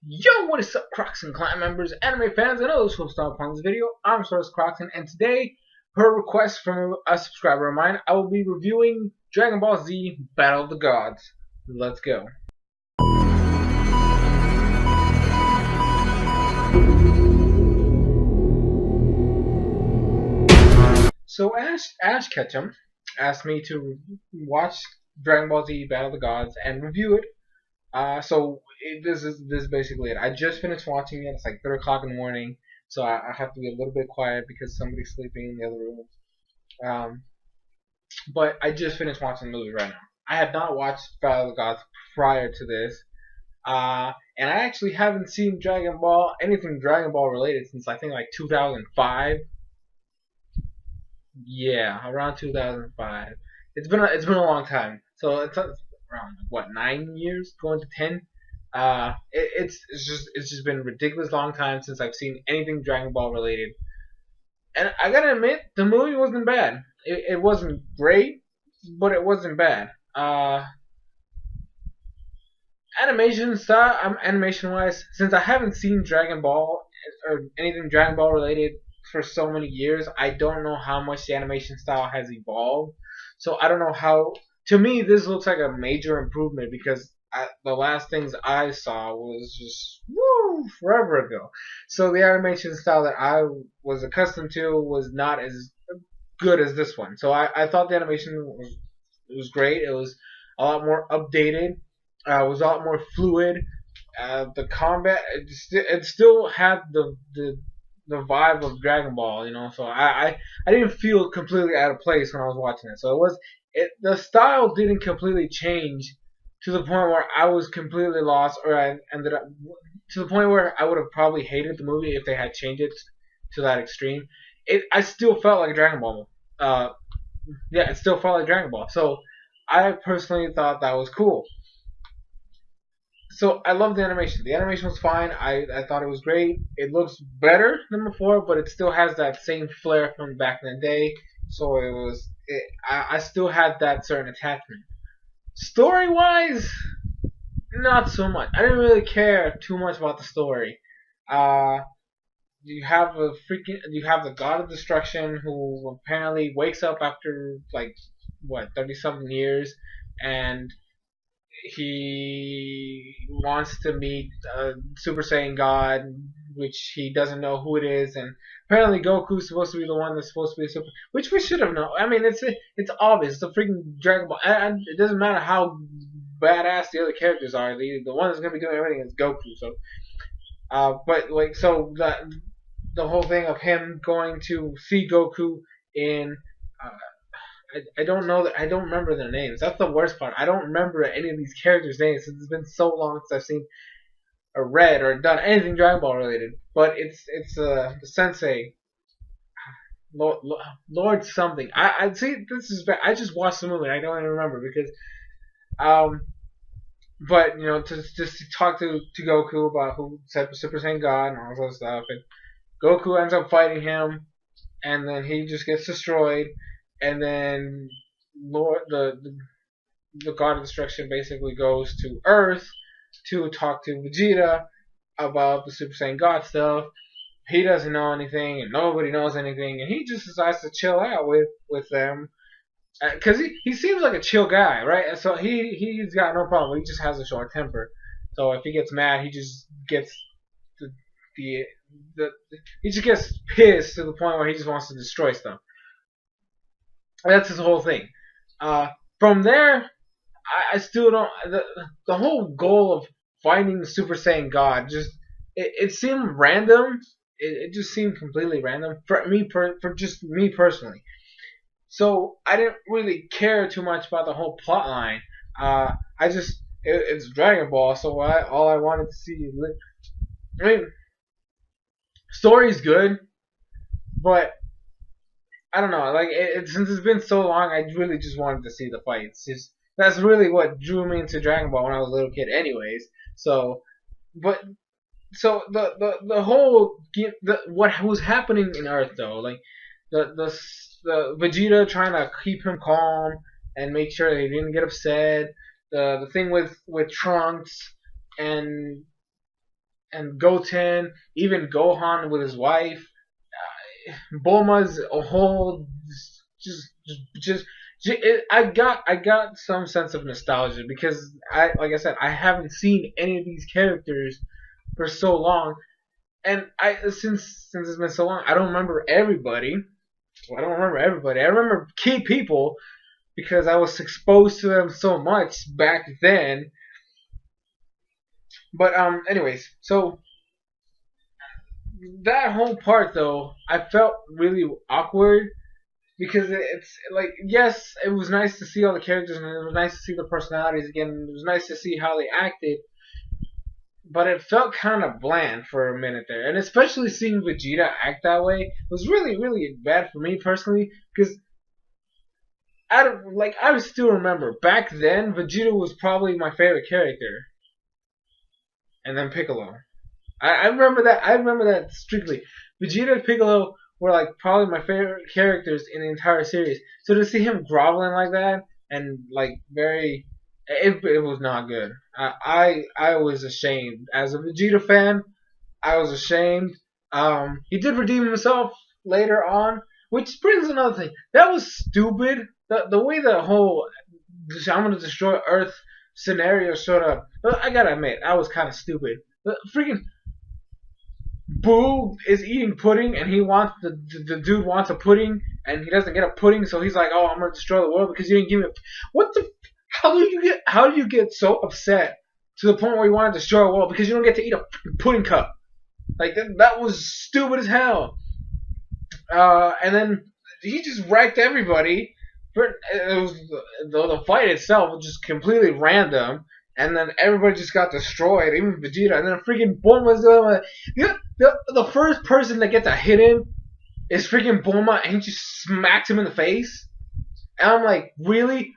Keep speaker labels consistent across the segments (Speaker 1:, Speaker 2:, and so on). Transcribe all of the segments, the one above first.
Speaker 1: Yo, what is up, Crockxen clan members, anime fans, and others who have stopped upon this video? I'm SoresanCrockxen, and today, per request from a subscriber of mine, I will be reviewing Dragon Ball Z Battle of the Gods. Let's go. So Ash Ketchum asked me to watch Dragon Ball Z Battle of the Gods and review it. This is basically it. I just finished watching it. It's like 3 o'clock in the morning, so I have to be a little bit quiet because somebody's sleeping in the other room. Um, but I just finished watching the movie right now. I had not watched Battle of the Gods prior to this, and I actually haven't seen anything Dragon Ball related since I think like 2005. Yeah, around 2005. It's been a long time. So it's around what 9 years, going to 10. It's just been a ridiculous long time since I've seen anything Dragon Ball related. And I gotta admit, the movie wasn't bad. It wasn't great, but it wasn't bad. Animation wise, since I haven't seen Dragon Ball or anything Dragon Ball related for so many years, I don't know how much the animation style has evolved. So I don't know how. To me, this looks like a major improvement because the last things I saw was just forever ago. So the animation style that I was accustomed to was not as good as this one. So I thought the animation was great. It was a lot more updated. It was a lot more fluid. The combat it still had the vibe of Dragon Ball, you know. So I didn't feel completely out of place when I was watching it. So the style didn't completely change to the point where I was completely lost, or I ended up to the point where I would have probably hated the movie if they had changed it to that extreme. I still felt like Dragon Ball. Yeah, it still felt like Dragon Ball. So I personally thought that was cool. So I love the animation. The animation was fine. I thought it was great. It looks better than before, but it still has that same flair from back in the day. So I still had that certain attachment. Story wise, not so much. I didn't really care too much about the story. Uh, you have the God of Destruction who apparently wakes up after like what 30 something years, and he wants to meet Super Saiyan God, which he doesn't know who it is, and apparently Goku's supposed to be the one that's supposed to be super, which we should have known. I mean, it's obvious. It's a freaking Dragon Ball, and it doesn't matter how badass the other characters are. The one that's gonna be doing everything is Goku. So, but like the whole thing of him going to see Goku in uh, I don't know that I don't remember their names. That's the worst part. I don't remember any of these characters' names since it's been so long since I've seen or read or done anything Dragon Ball related. But it's the Sensei Lord something. I see this is bad. I just watched the movie. I don't even remember because um. But you know, to just to talk to Goku about who said Super Saiyan God and all this other stuff, and Goku ends up fighting him, and then he just gets destroyed, and then the God of Destruction basically goes to Earth to talk to Vegeta about the Super Saiyan God stuff. He doesn't know anything, and nobody knows anything, and he just decides to chill out with them because he seems like a chill guy, right? So he's got no problem. He just has a short temper. So if he gets mad, he just gets the the, the he just gets pissed to the point where he just wants to destroy stuff. That's his whole thing. From there, I still don't. The whole goal of finding the Super Saiyan God it seemed random. It just seemed completely random for just me personally. So I didn't really care too much about the whole plot line. It's Dragon Ball, so all I wanted to see. I mean, story's good, but I don't know. Like since it's been so long, I really just wanted to see the fights. Just that's really what drew me into Dragon Ball when I was a little kid, anyways. So, but the whole what was happening in Earth though, like the Vegeta trying to keep him calm and make sure that he didn't get upset. The thing with Trunks and and Goten, even Gohan with his wife. Bulma's a whole just I got some sense of nostalgia because like I said, I haven't seen any of these characters for so long, and since it's been so long, I don't remember everybody. Well, I don't remember everybody. I remember key people because I was exposed to them so much back then. But anyways, so that whole part though, I felt really awkward because it's like, yes, it was nice to see all the characters and it was nice to see the personalities again. It was nice to see how they acted, but it felt kind of bland for a minute there, and especially seeing Vegeta act that way was really really bad for me personally because I still remember back then Vegeta was probably my favorite character, and then Piccolo. I remember that. I remember that strictly. Vegeta and Piccolo were like probably my favorite characters in the entire series. So to see him groveling like that and like it was not good. I was ashamed as a Vegeta fan. I was ashamed. He did redeem himself later on, which brings another thing. That was stupid. The way the whole I'm gonna destroy Earth scenario showed up. I gotta admit, I was kind of stupid. The freaking Boo is eating pudding, and he wants the dude wants a pudding, and he doesn't get a pudding, so he's like, "Oh, I'm gonna destroy the world because you didn't give me a." What the? How do you get so upset to the point where you want to destroy a world because you don't get to eat a pudding cup? Like that was stupid as hell. And then he just wrecked everybody. It was the fight itself was just completely random, and then everybody just got destroyed, even Vegeta. And then freaking Bulma's the first person that gets to hit him is freaking Bulma, and he just smacks him in the face. And I'm like, really?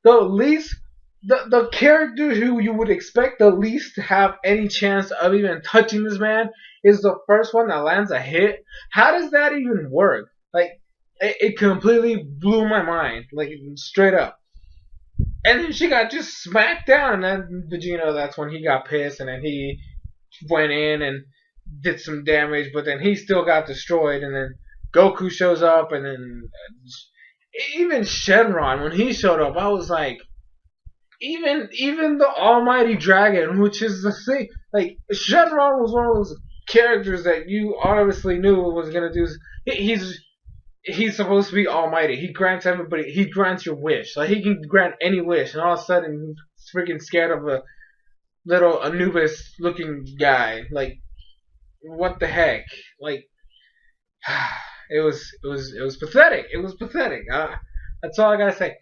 Speaker 1: The least the character who you would expect the least to have any chance of even touching this man is the first one that lands a hit. How does that even work? Like, it completely blew my mind, like straight up. And then she got just smacked down, and then Vegeta, that's when he got pissed, and then he went in and did some damage, but then he still got destroyed, and then Goku shows up, and then even Shenron, when he showed up, I was like, even the Almighty Dragon, which is the thing, like, Shenron was one of those characters that you honestly knew was gonna do. He's supposed to be almighty. He grants everybody. He grants your wish. Like, he can grant any wish, and all of a sudden he's freaking scared of a little Anubis-looking guy. Like, what the heck? Like, it was pathetic. It was pathetic. That's all I gotta say.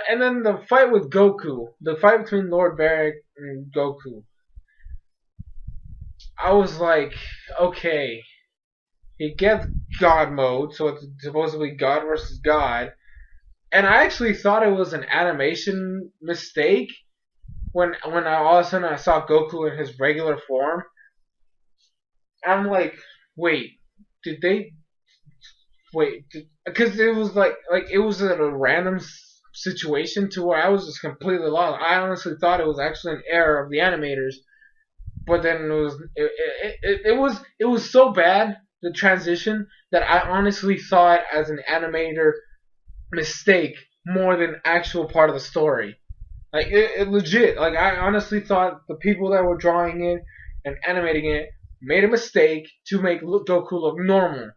Speaker 1: And then the fight with Goku, the fight between Lord Barrack and Goku. I was like, okay. He gets God mode, so it's supposedly God versus God. And I actually thought it was an animation mistake when all of a sudden I saw Goku in his regular form. I'm like, wait, did they? Wait, because it was like it was a random situation to where I was just completely lost. I honestly thought it was actually an error of the animators, but then it was so bad, the transition, that I honestly saw it as an animator mistake more than actual part of the story. Like, it legit. Like, I honestly thought the people that were drawing it and animating it made a mistake to make Goku look normal.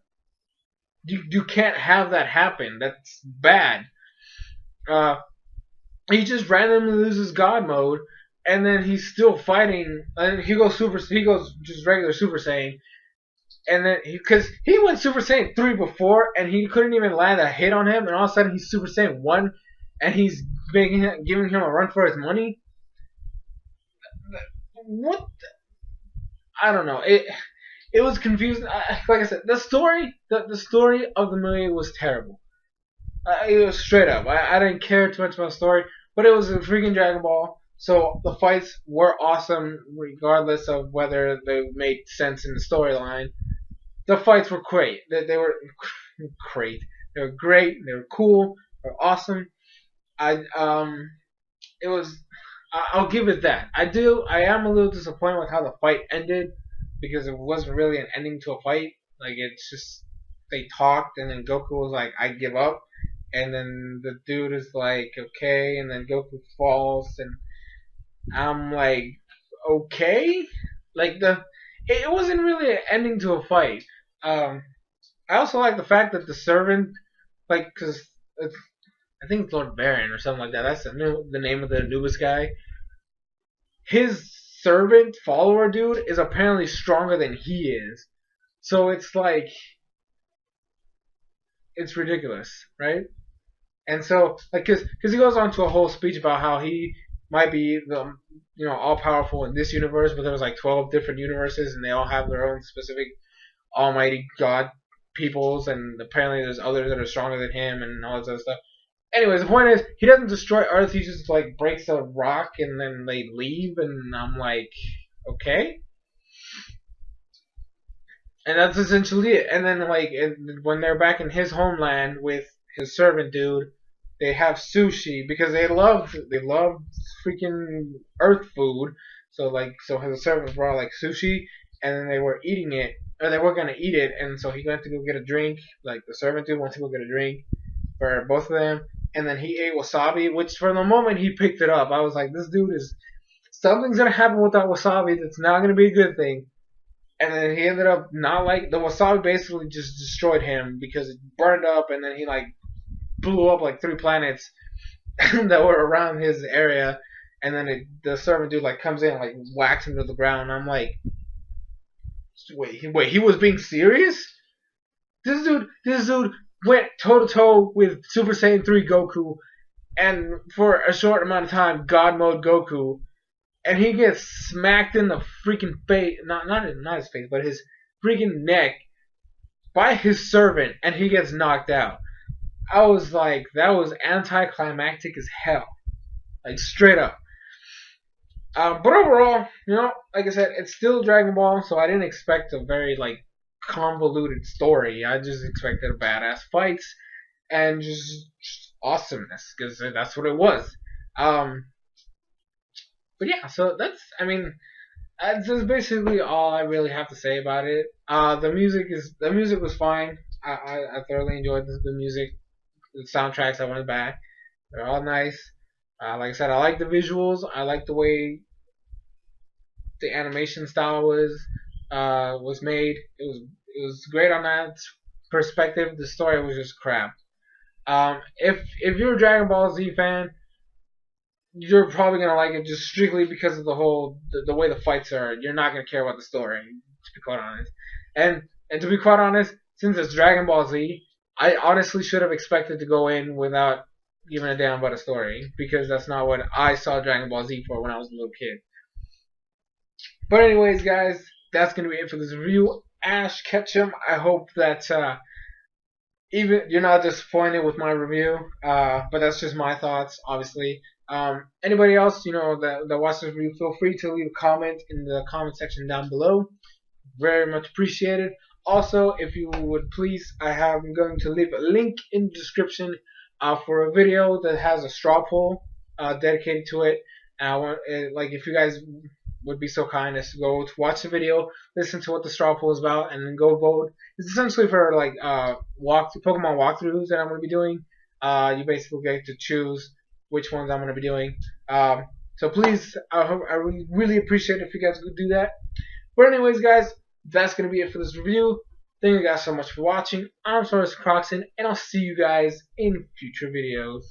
Speaker 1: You can't have that happen. That's bad. He just randomly loses God mode, and then he's still fighting, and he goes just regular Super Saiyan. And then, because he went Super Saiyan 3 before, and he couldn't even land a hit on him, and all of a sudden he's Super Saiyan 1, and he's giving him a run for his money. What? I don't know. It was confusing. Like I said, the story of the movie was terrible. It was straight up. I didn't care too much about the story, but it was a freaking Dragon Ball. So the fights were awesome, regardless of whether they made sense in the storyline. The fights were great. They were great. They were great. They were cool. They were awesome. It was I'll give it that. I am a little disappointed with how the fight ended because it wasn't really an ending to a fight. Like it's just they talked and then Goku was like, "I give up," and then the dude is like, "Okay," and then Goku falls and I'm like, "Okay," like it wasn't really an ending to a fight. Um, I also like the fact that the servant, like, because I think it's Lord Baron or something like that. That's the name of the Anubis guy. His servant follower dude is apparently stronger than he is. So it's like it's ridiculous, right? And so like cuz he goes on to a whole speech about how he might be the all powerful in this universe, but there's like 12 different universes and they all have their own specific almighty god peoples and apparently there's others that are stronger than him and all this other stuff. Anyways, the point is, he doesn't destroy Earth. He just like breaks a rock and then they leave, and I'm like, okay. And that's essentially it. And then like when they're back in his homeland with his servant dude, they have sushi because they love freaking Earth food. So his servant brought like sushi, and then they were eating it, or they were gonna eat it, and so he went to go get a drink. Like the servant dude went to go get a drink for both of them, and then he ate wasabi, which for the moment he picked it up. I was like, this dude is something's gonna happen with that wasabi that's not gonna be a good thing. And then he ended up not like the wasabi basically just destroyed him because it burned up, and then he like blew up like 3 planets that were around his area, and then the servant dude like comes in and like whacks him to the ground. I'm like, wait, he was being serious? This dude went toe to toe with Super Saiyan 3 Goku, and for a short amount of time, God mode Goku, and he gets smacked in the freaking face, not his face, but his freaking neck by his servant, and he gets knocked out. I was like, that was anticlimactic as hell, like straight up. But overall, like I said, it's still Dragon Ball, so I didn't expect a very like convoluted story. I just expected a badass fights and just awesomeness because that's what it was. But yeah, so that's basically all I really have to say about it. The music was fine. I thoroughly enjoyed the music. The soundtracks I went back, they're all nice. Like I said, I like the visuals. I like the way the animation style was made. It was great on that perspective. The story was just crap. If you're a Dragon Ball Z fan, you're probably gonna like it just strictly because of the way the fights are. You're not gonna care about the story, to be quite honest. And to be quite honest, since it's Dragon Ball Z, I honestly should have expected to go in without giving a damn about a story because that's not what I saw Dragon Ball Z for when I was a little kid. But anyways, guys, that's gonna be it for this review. Ash Ketchum, I hope that even you're not disappointed with my review, but that's just my thoughts, obviously. Anybody else, that watched this review, feel free to leave a comment in the comment section down below. Very much appreciated. Also, if you would please, I'm going to leave a link in the description for a video that has a straw poll dedicated to it. Like if you guys would be so kind as to go to watch the video, listen to what the straw poll is about, and then go vote. It's essentially for like Pokemon walkthroughs that I'm going to be doing. You basically get to choose which ones I'm going to be doing. So please, I really appreciate it if you guys could do that. But anyways, guys, that's going to be it for this review. Thank you guys so much for watching. I'm SoresanCrockxen, and I'll see you guys in future videos.